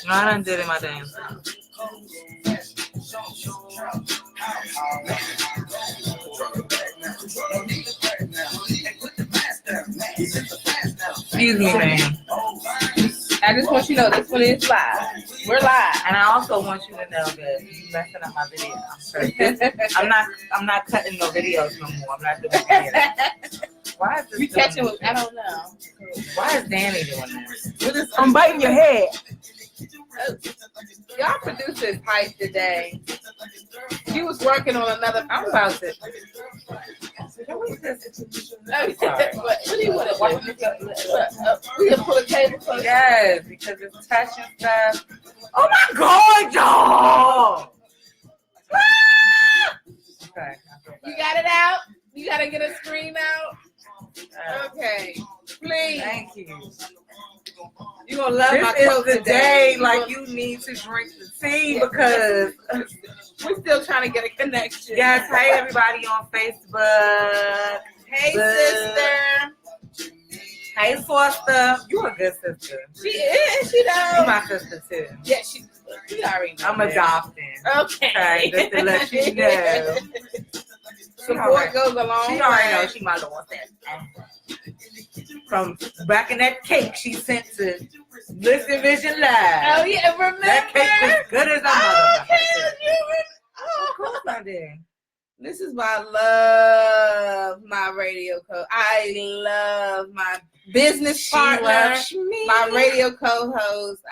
No, I done did it my damn self. Excuse me, man. I just want you to know this one is live. We're live. And I also want you to know that you messing up my video. I'm not cutting no videos no more. I'm not doing videos. Why is this? You catching with? I don't know. Why is Danny doing this? I'm biting your head. Oh. Y'all producers hyped today. She was working on another. I'm about to. Can we just? What do you want to do? We can pull a table close. Yes, because it's touching stuff. Oh my God, y'all! Okay. You got it out? You got to get a screen out? Okay. Please. Thank you. You're going to love This my is quote the today. day, like, you need to drink the tea because we're still trying to get a connection. yes, hey everybody on Facebook. Hey, sister. Hey, sister. You a good sister. She is. She does. You my sister too. Yeah, she already knows. I'm adopting. Okay. Just to let you know. Support goes a long way. She already knows she my little sister. From back in that cake she sent to Listen Vision Live. Oh yeah, remember? That cake was good as a mother. Okay, Of course I did. This is why I love my radio co. I love my business partner, my radio co-host.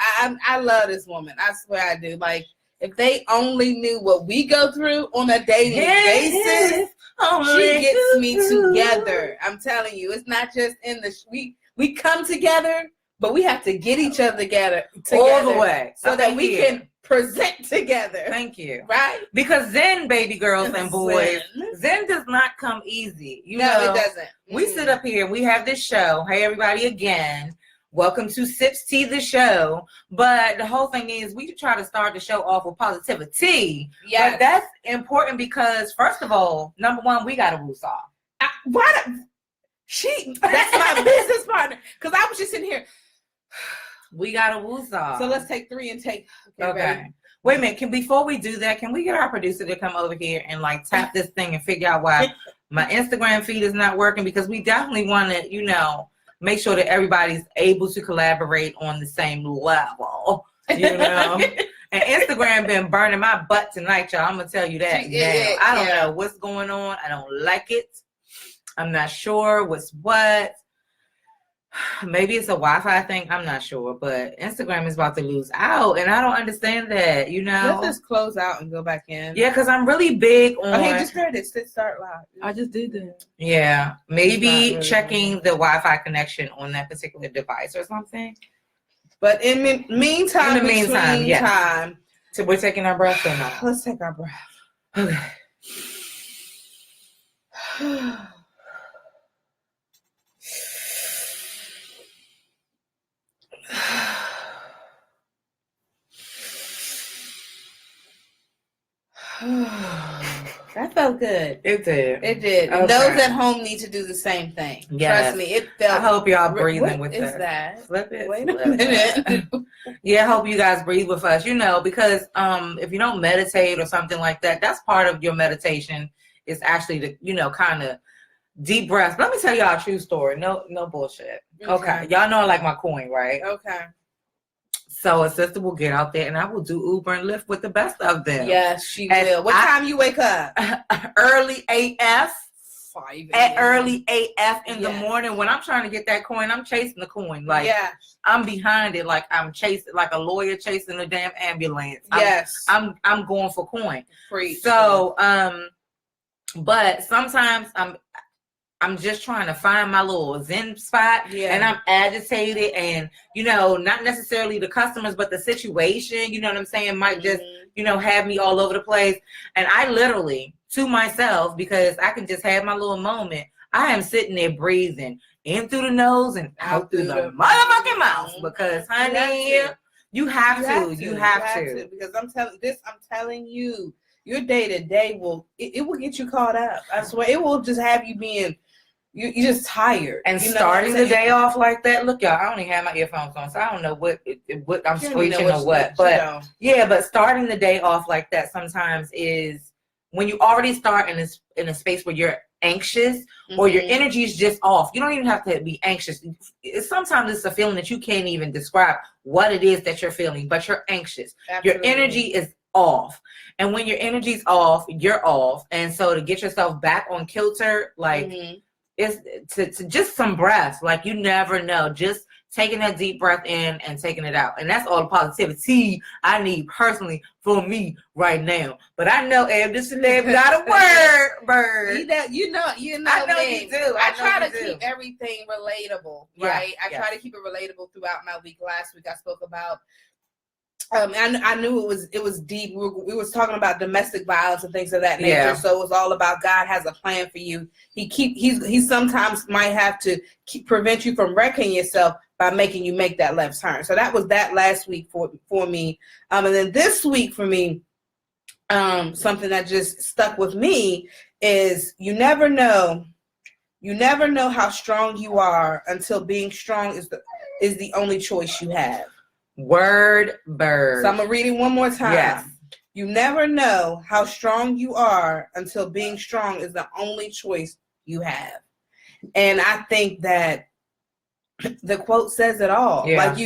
I love this woman. I swear I do. Like, if they only knew what we go through on a daily basis, she gets me together. I'm telling you, it's not just in the we come together, but we have to get each other together all the way so that we can present together. Thank you. Right? Because Zen, baby girls and boys, Zen does not come easy. You know, it doesn't. We sit up here and we have this show. Hey, everybody, again. Welcome to SipsTea, the show. But the whole thing is we try to start the show off with PositiviTEA. Yeah. But that's important because, first of all, number one, we got a woosah. That's my business partner. Because I was just in here. We got a woosah. So let's take 3 and take. Okay. Wait a minute. Before we do that, can we get our producer to come over here and like tap this thing and figure out why my Instagram feed is not working? Because we definitely want to, make sure that everybody's able to collaborate on the same level, And Instagram been burning my butt tonight, y'all. I'm going to tell you that now. I don't know what's going on. I don't like it. I'm not sure what's what. Maybe it's a Wi-Fi thing. I'm not sure. But Instagram is about to lose out, and I don't understand that, Let's just close out and go back in. Yeah, because I'm really big on... Okay, just heard it. Start live. I just did that. Yeah, maybe really checking the Wi-Fi connection on that particular device or something. But in the meantime, yes. So we're taking our breath or not? Let's take our breath. Okay. That felt good. It did. It did. Okay. Those at home need to do the same thing. Yes. Trust me. It felt. I hope y'all breathing with us. What is that? Flip it. Wait a minute. Yeah, I hope you guys breathe with us. Because if you don't meditate or something like that, that's part of your meditation. Is actually to kind of deep breath. Let me tell y'all a true story. No bullshit. Okay. Y'all know I like my coin, right? Okay. So a sister will get out there and I will do Uber and Lyft with the best of them. Yes, she will. What time you wake up? Early AF. 5 a.m. At early AF in the morning. When I'm trying to get that coin, I'm chasing the coin. Like, I'm behind it. Like, I'm chasing, like a lawyer chasing a damn ambulance. Yes. I'm going for coin. Free. So, but sometimes I'm just trying to find my little zen spot, and I'm agitated, and not necessarily the customers, but the situation, you know what I'm saying, might just have me all over the place. And I literally, to myself, because I can just have my little moment, I am sitting there breathing in through the nose and out through the motherfucking mouth, because honey, you have to because I'm telling you, your day to day will get you caught up. I swear, it will just have you being you're just tired. And starting the day off like that, look, y'all, I only have my earphones on, so I don't know what I'm screeching or what. But yeah, but starting the day off like that sometimes is when you already start in a space where you're anxious or your energy is just off. You don't even have to be anxious. Sometimes it's a feeling that you can't even describe what it is that you're feeling, but you're anxious. Absolutely. Your energy is off. And when your energy's off, you're off. And so to get yourself back on kilter, like it's to just some breaths. Like you never know. Just taking that deep breath in and taking it out. And that's all the positivity I need personally for me right now. But I know Eb Deceleb got a word, bird. You know I know me. You do. I try to keep everything relatable, right? I try to keep it relatable throughout my week. Last week I spoke about I knew it was deep. We was talking about domestic violence and things of that nature. Yeah. So it was all about God has a plan for you. He sometimes might have to prevent you from wrecking yourself by making you make that left turn. So that was that last week for me. And then this week for me, something that just stuck with me is you never know how strong you are until being strong is the only choice you have. Word bird. So I'm gonna read it one more time. Yes. You never know how strong you are until being strong is the only choice you have. And I think that the quote says it all. Yeah. Like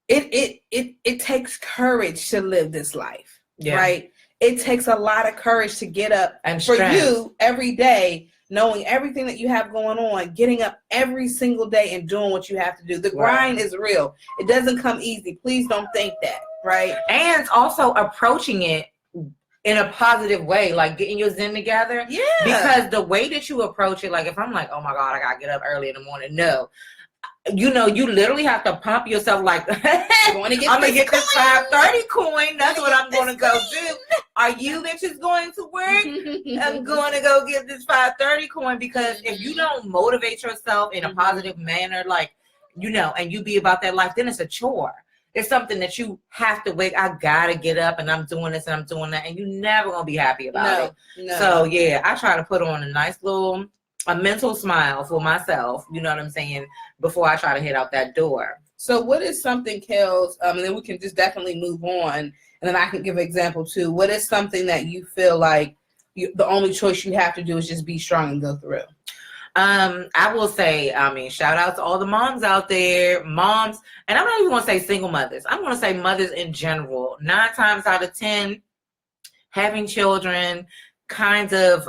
it takes courage to live this life. Yeah. Right? It takes a lot of courage to get up and for you every day, knowing everything that you have going on, getting up every single day and doing what you have to do. The grind is real. It doesn't come easy. Please don't think that, right? And also approaching it in a positive way, like getting your zen together. Yeah. Because the way that you approach it, like if I'm like, oh my God, I gotta get up early in the morning. No. You literally have to pump yourself like, I'm going to get this 530 coin. That's what I'm going to go do. Are you bitches going to work? I'm going to go get this 530 coin because if you don't motivate yourself in a positive manner, like, and you be about that life, then it's a chore. It's something that you have to wait. I got to get up and I'm doing this and I'm doing that. And you're never going to be happy about it. No. So, yeah, I try to put on a nice little a mental smile for myself, you know what I'm saying, before I try to head out that door. So what is something, Kels, and then we can just definitely move on, and then I can give an example too. What is something that you feel like the only choice you have to do is just be strong and go through? I will say, shout out to all the moms out there, moms, and I'm not even going to say single mothers. I'm going to say mothers in general. 9 times out of 10, having children kind of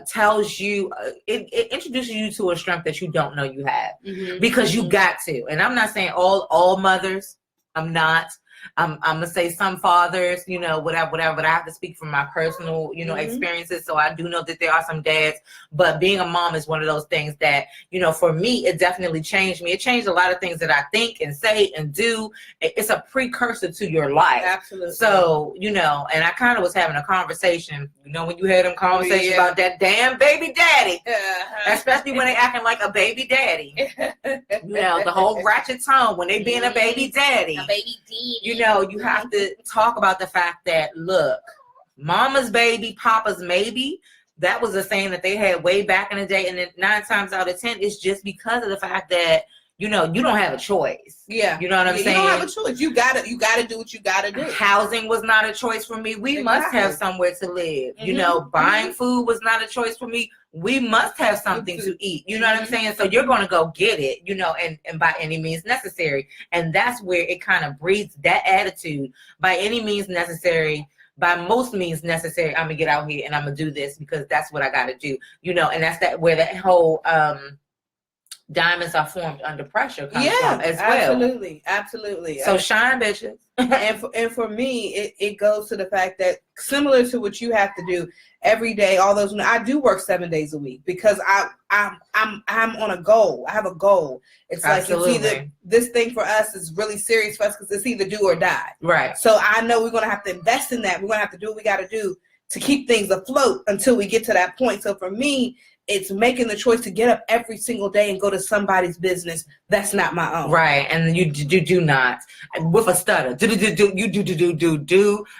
tells you, it introduces you to a strength that you don't know you have, because you got to. And I'm not saying all mothers. I'm not. I'm gonna say some fathers, whatever, but I have to speak from my personal, experiences. So I do know that there are some dads, but being a mom is one of those things that, for me, it definitely changed me. It changed a lot of things that I think and say and do. It's a precursor to your life. Absolutely. So, and I kind of was having a conversation, when you had them conversations about that damn baby daddy, especially when they acting like a baby daddy, the whole ratchet tone when they being a baby daddy. A baby daddy. You have to talk about the fact that, look, mama's baby, papa's maybe. That was a saying that they had way back in the day. And then 9 times out of 10, it's just because of the fact that, you don't have a choice. Yeah. You know what I'm saying? You don't have a choice. You gotta do what you gotta do. Housing was not a choice for me. We must have somewhere to live. Buying food was not a choice for me. We must have something to eat. You know what I'm saying? So you're going to go get it, and by any means necessary. And that's where it kind of breeds that attitude. By any means necessary, by most means necessary, I'm going to get out here and I'm going to do this because that's what I got to do. And that's where that whole diamonds are formed under pressure comes from as well. Absolutely. So shine, bitches. and for me, it goes to the fact that similar to what you have to do every day, I do work 7 days a week because I'm on a goal. I have a goal. It's Absolutely. Like it's either this thing for us is really serious for us because it's either do or die. Right. So I know we're gonna have to invest in that. We're gonna have to do what we got to do to keep things afloat until we get to that point. So for me, it's making the choice to get up every single day and go to somebody's business that's not my own. Right, and you do not, with a stutter, do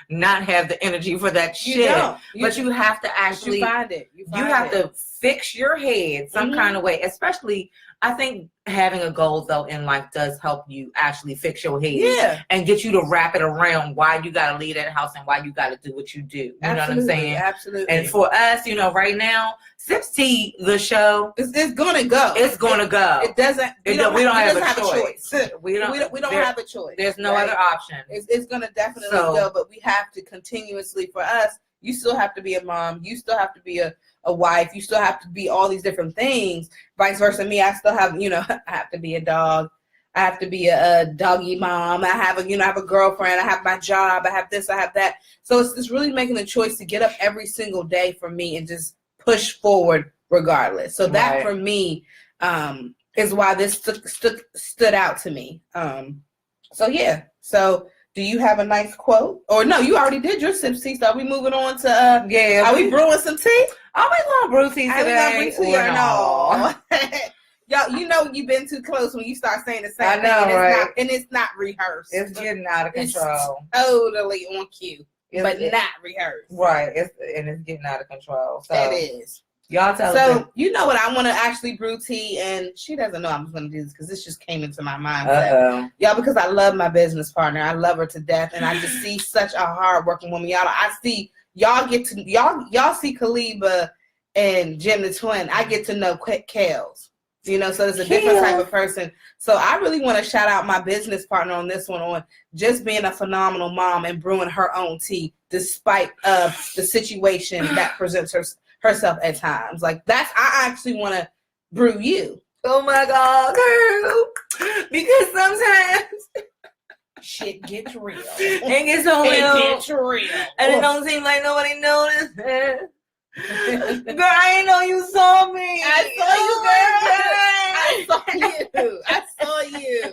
not have the energy for that shit. You don't. But you have to actually find it. You have to fix your head some kind of way, especially. I think having a goal though in life does help you actually fix your head and get you to wrap it around why you got to leave that house and why you got to do what you do. You know what I'm saying? Absolutely. And for us, you know, right now, SipsTea, the show, it's going to go. It's going to go. It doesn't. We don't have a choice. We don't have a choice. There's no other option. It's going to definitely go, but we have to continuously, for us, you still have to be a mom. You still have to be a wife. You still have to be all these different things. Vice versa, me, I still have, you know, I have to be a dog. I have to be a doggy mom. I have a girlfriend. I have my job. I have this. I have that. So it's really making a choice to get up every single day for me and just push forward regardless. So that for me is why this stood out to me. So do you have a nice quote? Or no, you already did your SipsTea. So are we moving on to are we brewing some tea? Are we gonna brew tea today? No. Y'all, you know you've been too close when you start saying the same thing. And it's not rehearsed. It's getting out of control. It's totally on cue, but not rehearsed. Right. It's getting out of control. So it is. Y'all tell us. So you know what? I want to actually brew tea, and she doesn't know I'm going to do this because this just came into my mind. Y'all, because I love my business partner, I love her to death, and I just see such a hard-working woman. Y'all, I see y'all see Keleeba and GemDTwin. I get to know Kales. You know, so there's a different type of person. So I really want to shout out my business partner on this one, on just being a phenomenal mom and brewing her own tea despite the situation that presents herself at times. Like I actually want to brew you. Oh my God, girl. Because sometimes shit gets real. It gets so real. It gets real. And it don't seem like nobody noticed. Girl, I didn't know you saw me. I saw you, girl. I saw you.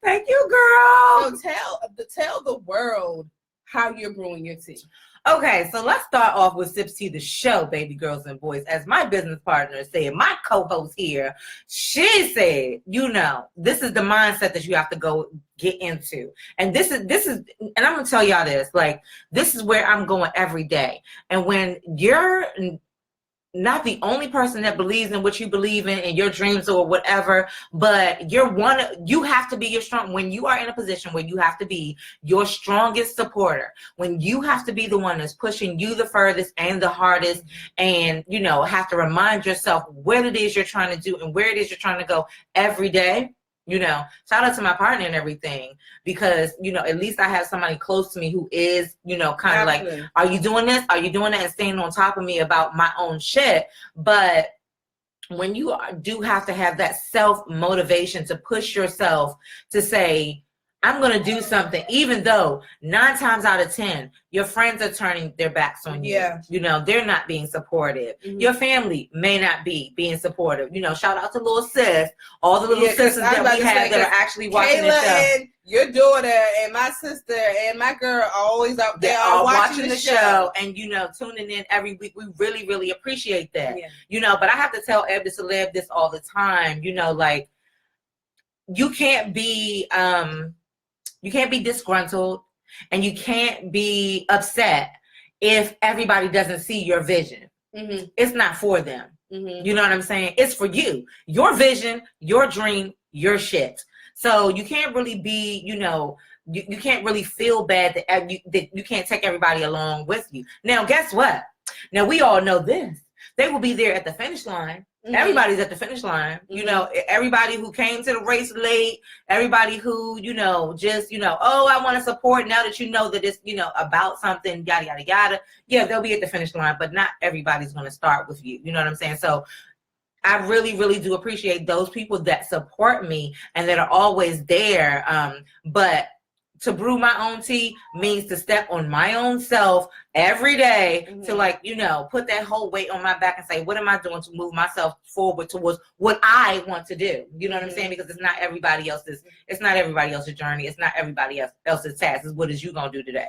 Thank you, girl. So tell the world how you're brewing your tea. Okay, so let's start off with SipsTea, the show, baby girls and boys. As my business partner said, my co-host here, she said, you know, this is the mindset that you have to go get into. And this is, and I'm going to tell y'all this, like, this is where I'm going every day. And when you're not the only person that believes in what you believe in and your dreams or whatever, but you have to be your strong, when you are in a position where you have to be your strongest supporter, when you have to be the one that's pushing you the furthest and the hardest, and, you know, have to remind yourself what it is you're trying to do and where it is you're trying to go every day. You know, shout out to my partner and everything, because, you know, at least I have somebody close to me who is, you know, kind of like, are you doing this? Are you doing that? And staying on top of me about my own shit. But when you do have to have that self-motivation to push yourself to say, I'm going to do something, even though 9 times out of 10, your friends are turning their backs on you. Yeah. You know, they're not being supportive. Mm-hmm. Your family may not be being supportive. You know, shout out to little sis, all the little sisters that we have that are actually watching the show. And your daughter and my sister and my girl are always out there watching the show. And, you know, tuning in every week. We really, really appreciate that. Yeah. You know, but I have to tell Eb Deceleb this all the time. You know, like, you can't be disgruntled and you can't be upset if everybody doesn't see your vision. Mm-hmm. It's not for them. Mm-hmm. You know what I'm saying? It's for you. Your vision, your dream, your shit. So you can't really be, you know, you can't really feel bad that you can't take everybody along with you. Now, guess what? Now, we all know this. They will be there at the finish line. Mm-hmm. Everybody's at the finish line. Mm-hmm. You know, everybody who came to the race late, everybody who, you know, just, you know, oh, I want to support now that you know that it's, you know, about something, yada, yada, yada. Yeah, they'll be at the finish line, but not everybody's going to start with you. You know what I'm saying? So I really, really do appreciate those people that support me and that are always there. But to brew my own tea means to step on my own self every day to like, you know, put that whole weight on my back and say, what am I doing to move myself forward towards what I want to do? You know what I'm saying? Because it's not everybody else's journey. It's not everybody else's task. It's what is you going to do today?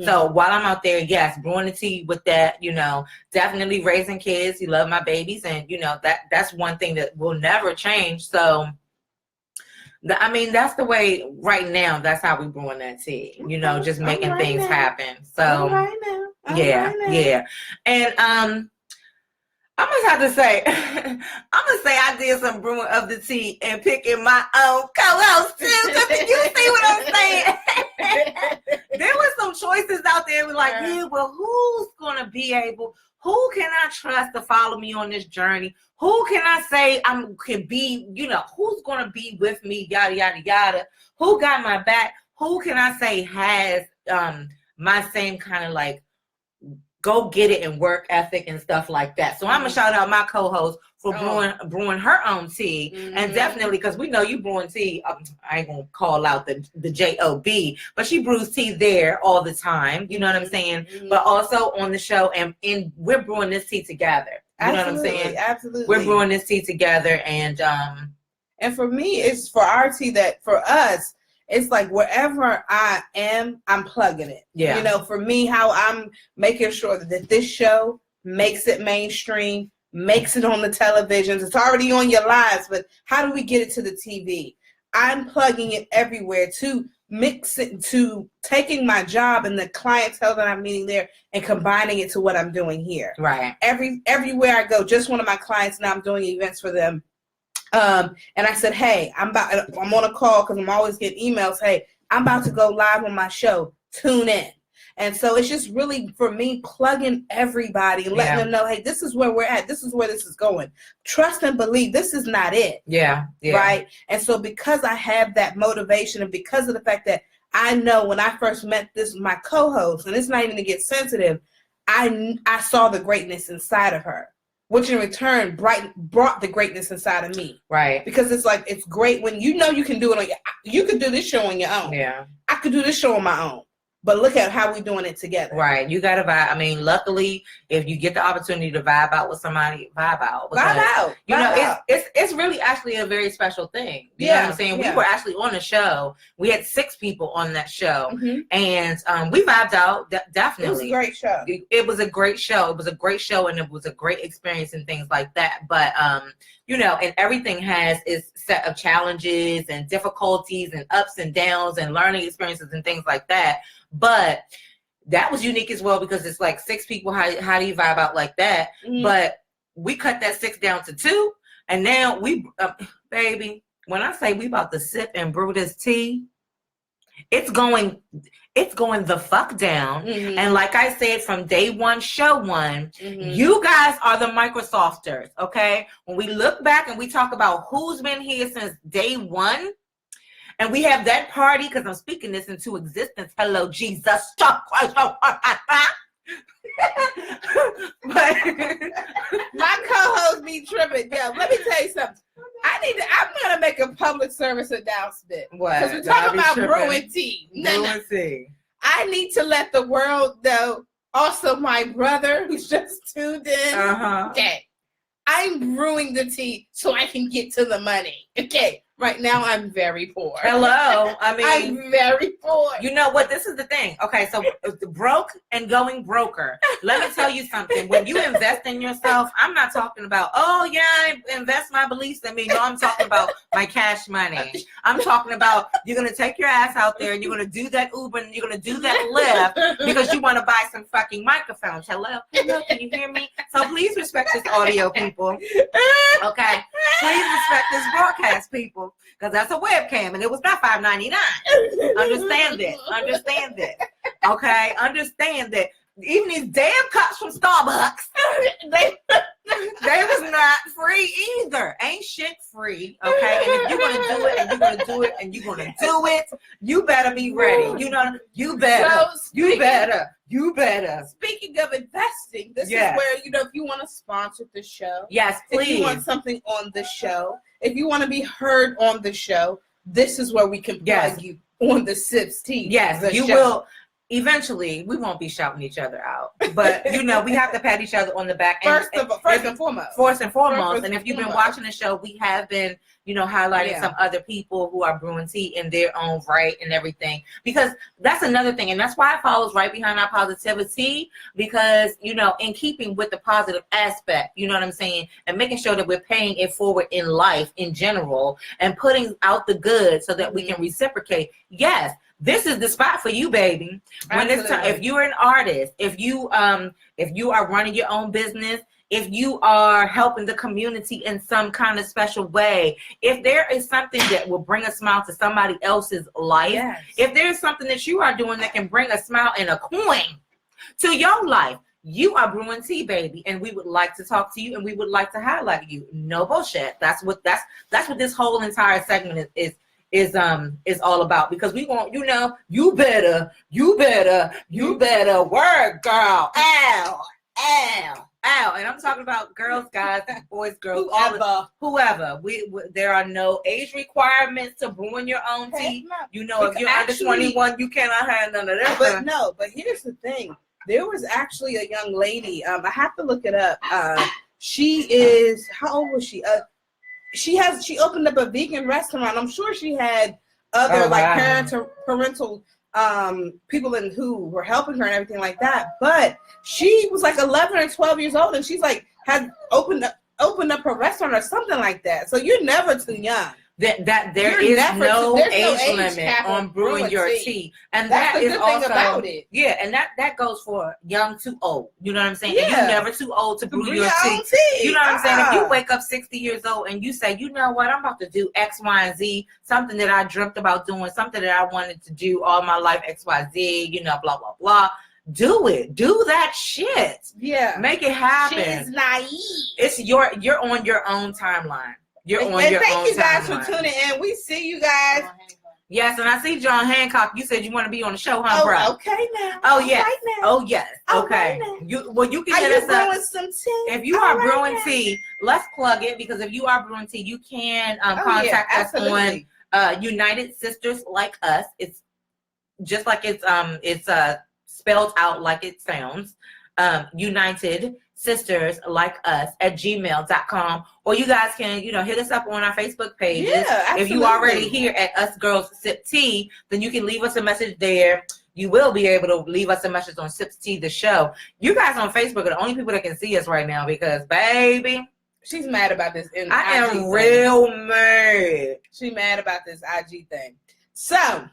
So while I'm out there, yes, brewing the tea with that, you know, definitely raising kids. You love my babies. And, you know, that's one thing that will never change. So, I mean, that's the way right now. That's how we brewing that tea, you know, just making things happen. So, yeah. And I'm gonna have to say, I did some brewing of the tea and picking my own co-host too. You see what I'm saying? There were some choices out there. We're like, yeah, well, who's gonna be able? Who can I trust to follow me on this journey? Who can I say can be, you know, who's going to be with me, yada, yada, yada. Who got my back? Who can I say has my same kind of like go get it and work ethic and stuff like that. So I'm going to shout out my co-host for brewing her own tea. And definitely, because we know you brewing tea, I ain't going to call out the J-O-B, but she brews tea there all the time. You know what I'm saying? But also on the show, and we're brewing this tea together. You know what I'm saying? Absolutely. We're brewing this tea together. And for me, it's for our tea that for us, it's like wherever I am, I'm plugging it. Yeah. You know, for me, how I'm making sure that this show makes it mainstream, makes it on the televisions. It's already on your lives, but how do we get it to the TV? I'm plugging it everywhere to mix it to taking my job and the clientele that I'm meeting there and combining it to what I'm doing here. Right. Everywhere I go, just one of my clients now, I'm doing events for them. And I said, hey, I'm on a call because I'm always getting emails. Hey, I'm about to go live on my show. Tune in. And so it's just really, for me, plugging everybody and letting them know, hey, this is where we're at. This is where this is going. Trust and believe this is not it. Yeah. Right? And so because I have that motivation and because of the fact that I know when I first met my co-host, and it's not even to get sensitive, I saw the greatness inside of her, which in return brought the greatness inside of me. Right. Because it's like, it's great when you know you can do it you could do this show on your own. Yeah. I could do this show on my own. But look at how we're doing it together. Right. You got to vibe. I mean, luckily, if you get the opportunity to vibe out with somebody, vibe out. Vibe out. You know, it's really actually a very special thing. You know what I'm saying? Yeah. We were actually on a show. We had 6 people on that show. And we vibed out, definitely. It was a great show. It was a great show. It was a great show, and it was a great experience and things like that. But, you know, and everything has its set of challenges and difficulties and ups and downs and learning experiences and things like that. But that was unique as well because it's like 6 people. How do you vibe out like that? But we cut that 6 down to 2, and now we, baby. When I say we about to sip and brew this tea, it's going the fuck down. And like I said from day one, show one, you guys are the Microsofters. Okay, when we look back and we talk about who's been here since day one. And we have that party, because I'm speaking this into existence. Hello, Jesus. Stop Christ. My co-host be tripping. Yeah, let me tell you something. I'm going to make a public service announcement. What? Because we're talking about brewing tea. Brewing tea. I need to let the world know, also my brother who's just tuned in. Okay. I'm brewing the tea so I can get to the money. Okay. Right now, I'm very poor. Hello. I mean, I'm very poor. You know what? This is the thing. Okay, so broke and going broker. Let me tell you something. When you invest in yourself, I'm not talking about, oh, yeah, I invest my beliefs in me. No, I'm talking about my cash money. I'm talking about you're going to take your ass out there and you're going to do that Uber and you're going to do that Lyft because you want to buy some fucking microphones. Hello? Hello? Can you hear me? So please respect this audio, people. Okay? Please respect this broadcast, people. Because that's a webcam and it was not $5.99. Understand it. Okay? Understand that. Even these damn cups from Starbucks, they was not free either. Ain't shit free. Okay? And if you're gonna do it and you're gonna do it and you're gonna do it, you better be ready. You know, you better. You better. Speaking of investing, this is where, you know, if you want to sponsor the show. Yes, please. If you want something on the show, if you want to be heard on the show, this is where we can plug you on the SipsTea. Yes, you will. Eventually, we won't be shouting each other out, but you know, we have to pat each other on the back. First and foremost. And if you've been watching the show, we have been, you know, highlighting some other people who are brewing tea in their own right and everything, because that's another thing, and that's why it follows right behind our positivity, because, you know, in keeping with the positive aspect, you know what I'm saying, and making sure that we're paying it forward in life in general and putting out the good so that we can reciprocate. Yes. This is the spot for you, baby. When it's time, if you're an artist, if you are running your own business, if you are helping the community in some kind of special way, if there is something that will bring a smile to somebody else's life, if there's something that you are doing that can bring a smile and a coin to your life, you are brewing tea, baby, and we would like to talk to you, and we would like to highlight you. No bullshit. That's what this whole entire segment is all about, because we want, you know, you better work, girl. Ow. And I'm talking about girls, guys, boys, girls, whoever. There are no age requirements to brewing your own tea. You know, if you're under 21, you cannot have none of that. But here's the thing. There was actually a young lady. I have to look it up. She is, how old was she? She opened up a vegan restaurant. I'm sure she had other parental people who were helping her and everything like that. But she was like 11 or 12 years old, and she's like had opened up her restaurant or something like that. So you're never too young. There is no age limit on brewing your tea, and that is also about it. Yeah, and that goes for young to old. You know what I'm saying? Yeah. You're never too old to brew your tea. You know what I'm saying? If you wake up 60 years old and you say, you know what, I'm about to do X, Y, and Z, something that I dreamt about doing, something that I wanted to do all my life, X, Y, Z, you know, blah, blah, blah. Do it. Do that shit. Yeah. Make it happen. She's naive. It's you're on your own timeline. Thank you guys for tuning in. We see you guys. Yes, and I see John Hancock. You said you want to be on the show, huh, bro? Okay now. Oh yes. Right now. Oh yes. Okay. You can hit us up. Some tea? If you are brewing tea, let's plug it, because if you are brewing tea, you can contact us on United Sisters Like Us. It's just like it's spelled out like it sounds. United Sisters Like Us at gmail.com, or you guys can, you know, hit us up on our Facebook pages. Yeah, if you already here at Us Girls Sip Tea, then you can leave us a message there. You will be able to leave us a message on SipsTea the show. You guys on Facebook are the only people that can see us right now, because baby, she's mad about this. I am real mad. She mad about this IG thing. So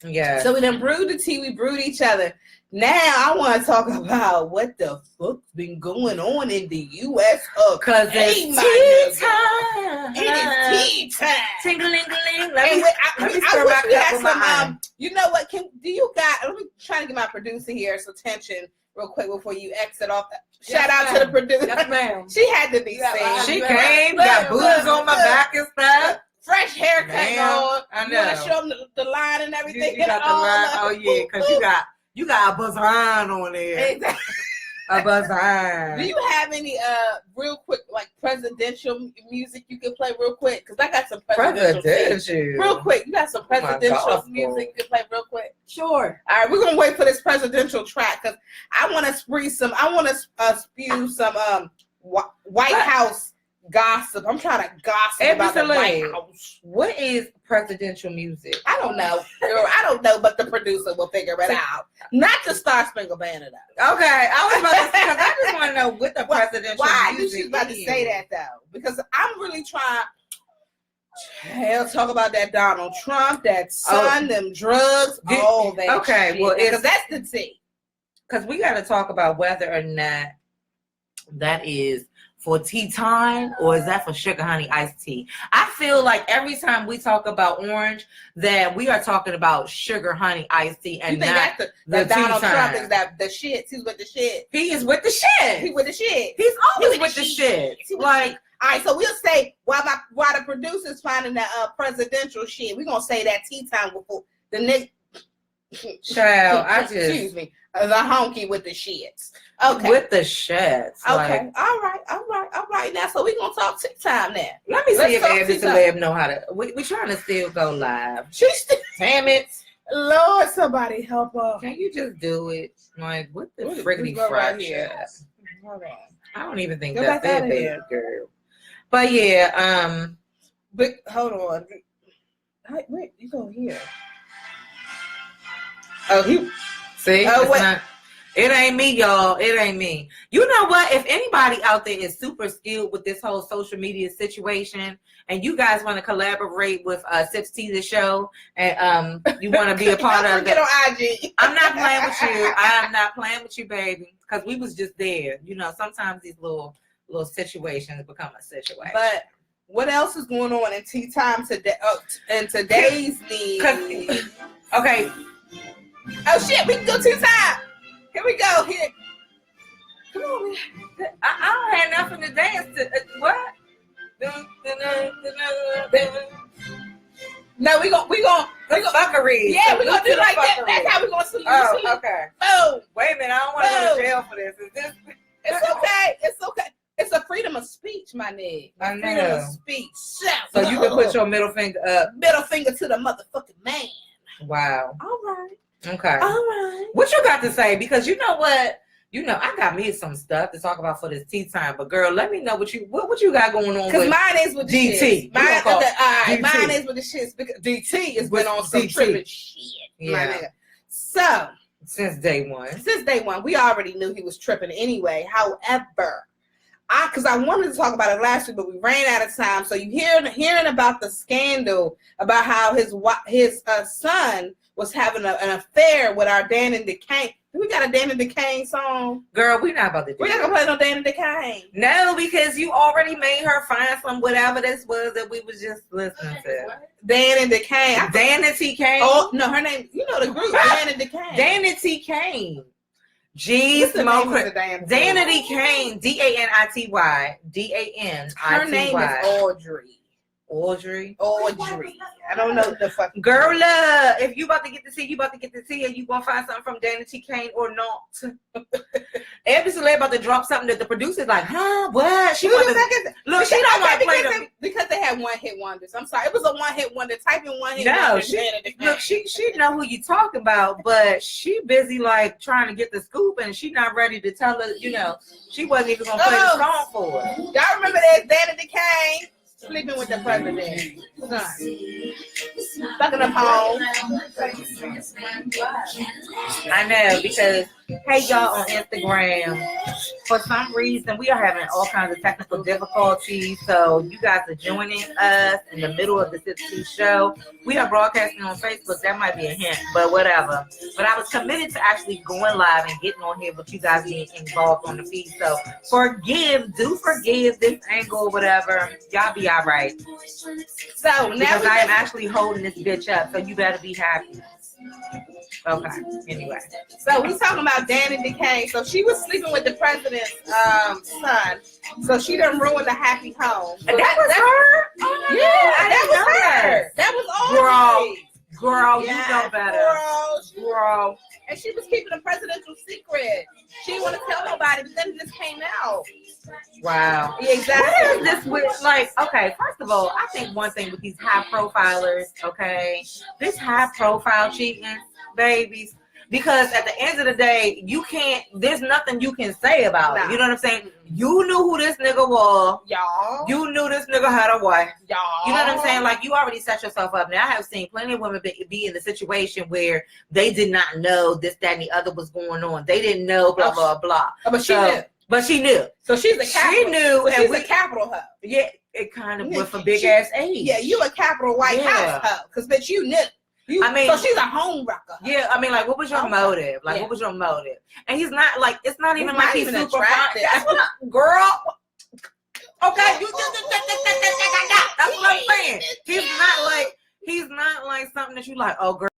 yeah. So we done brewed the tea. We brewed each other. Now I want to talk about what the fuck's been going on in the U.S. Because it's tea time. It is tea time. Ting-a-ling-a-ling. Let me stir my cup with my you know what? Let me try to get my producer here's attention real quick before you exit off. Shout out to the producer. Yes, ma'am. She had to be seen. She came, got boobs on my back and stuff. Fresh haircut on. I know. You want to show them the line and everything? You got the line. Oh yeah, because you got a buzzine on there. Exactly. A buzzine. Do you have any real quick like presidential music you can play real quick? Because I got some presidential. Real quick, you got some presidential music you can play real quick? Sure. All right, we're gonna wait for this presidential track because I want to spew some White House gossip. I'm trying to gossip about the White House. What is presidential music? I don't know. Girl, I don't know, but the producer will figure it out. Not the Star Spangled Banner though. Okay, I was about to say, because I just want to know what the presidential music is. She's about to say that though, because I'm really trying. Hell, talk about that Donald Trump, that son, them drugs, all that. Okay, shit. Well, because that's the tea. Because we got to talk about whether or not that is for tea time or is that for Suga Honey Iced Tea. I feel like every time we talk about orange, that we are talking about Sugar Honey Iced Tea, and you think not that Donald Trump is that the shit. He's with the shit. He is with the shit. He's with the shit. He's always with the shit. Like, all right, so we'll say while the producer's finding that presidential shit, we're gonna say that tea time before the next. Child, excuse me, the honky with the shits. Okay, with the shits. Okay, like, all right. Now, so we gonna talk tea time now. Let me see if Eb Deceleb know how to. We trying to still go live. She's still. Damn it. Lord, somebody help her. Can you just do it? Like, what the What is- friggity let's go right fraction? here. Hold on. I don't even think Go that's back it, outta baby here. girl. But yeah, But hold on. Wait, you go here. Oh, he. see, Oh, it's wait. not, it ain't me, y'all. It ain't me. You know what? If anybody out there is super skilled with this whole social media situation, and you guys want to collaborate with SipsTea the show, and you want to be a part of Get it, on IG. I'm not playing with you. I'm not playing with you, baby, because we was just there. You know, sometimes these little situations become a situation. But what else is going on in tea time today? In today's need. Okay. Oh shit, we can go tea time. Here we go. Here. Come on, man. I don't have nothing to dance to. What? No, we gonna Fuckery. yeah, we gonna do the like that. fuckery. That's how we gonna salute. Oh, salute. okay. Boom. Wait a minute. I don't want to go to jail for this. Is this? It's okay. It's okay. It's a freedom of speech, my nigga. I know. Freedom of speech. So you can put your middle finger up. middle finger to the motherfucking man. Wow. All right. Okay. All right. What you got to say? Because you know what? You know, I got me some stuff to talk about for this tea time. But girl, let me know what you got going on. Because with mine is with the DT. shits. Mine, call okay, all right, DT. mine is with the shits because DT has With been on some DT. tripping shit, my Yeah. nigga. So Since day one. since day one, we already knew he was tripping anyway. However, because I wanted to talk about it last week, but we ran out of time. So you hearing about the scandal about how his son was having an affair with our Dan and DeCane. We got a Dan and DeCane song. Girl, we not about to do We're not gonna play no Dan and DeCane. No, because you already made her find some whatever this was that we was just listening to. Dan and DeCane. Dan and T Kane. Oh no, her name. You know the group. Dan and DeCane. Dan and T Kane. Jeez, What's the name of the damn group? Dan and T Kane. DANITY. DANITY. Her name is Audrey. Audrey. I don't know the fucking Girl, if you about to get to see, you about to get to see, and you gonna find something from Dan and T Kane or not. Eb Deceleb about to drop something that the producer's like, huh? What? She don't want to play them because they had one hit wonders. I'm sorry, it was a one hit wonder. Type in one hit No, wonder. she know who you talking about, but she busy like trying to get the scoop, and she not ready to tell her. You know, she wasn't even gonna play the song for her. Y'all remember that Dan and DeCane sleeping with the president? Fucking up home. I know, because hey y'all on Instagram, for some reason we are having all kinds of technical difficulties, so you guys are joining us in the middle of the SipsTea show. We are broadcasting on Facebook. That might be a hint, but whatever. But I was committed to actually going live and getting on here with you guys being involved on the feed, so forgive this angle or whatever. Y'all be all right. So now Because I am actually holding this bitch up, so you better be happy. Okay. Anyway. So we're talking about Dan and DeCane. So she was sleeping with the president's son. So she done ruined the happy home. So That was her? Oh, yeah, that was her. That was Audrey. Girl, Yeah, you know better. Girl. And she was keeping a presidential secret. She didn't want to tell nobody, but then it just came out. Wow. Yeah, exactly. What is this with, like, okay, first of all, I think one thing with these high profilers, okay, this high profile cheating, babies, because at the end of the day, there's nothing you can say about it. You know what I'm saying? You knew who this nigga was. Y'all. You knew this nigga had a wife. Y'all. You know what I'm saying? Like, you already set yourself up. Now, I have seen plenty of women be in the situation where they did not know this, that, and the other was going on. They didn't know, blah, blah, blah. But she knew. But she knew. So she's a capital. She knew. So and she's a capital hoe. Yeah, it kind of with a big ass age. Yeah, you a capital white house hoe. Because, bitch, you knew. So she's a home wrecker. Yeah, I mean, like, what was your motive? Like, what was your motive? And he's not, like, it's not even like he's super attractive. That's what girl. Okay, that's what I'm saying. He's not like something that you like, oh, girl.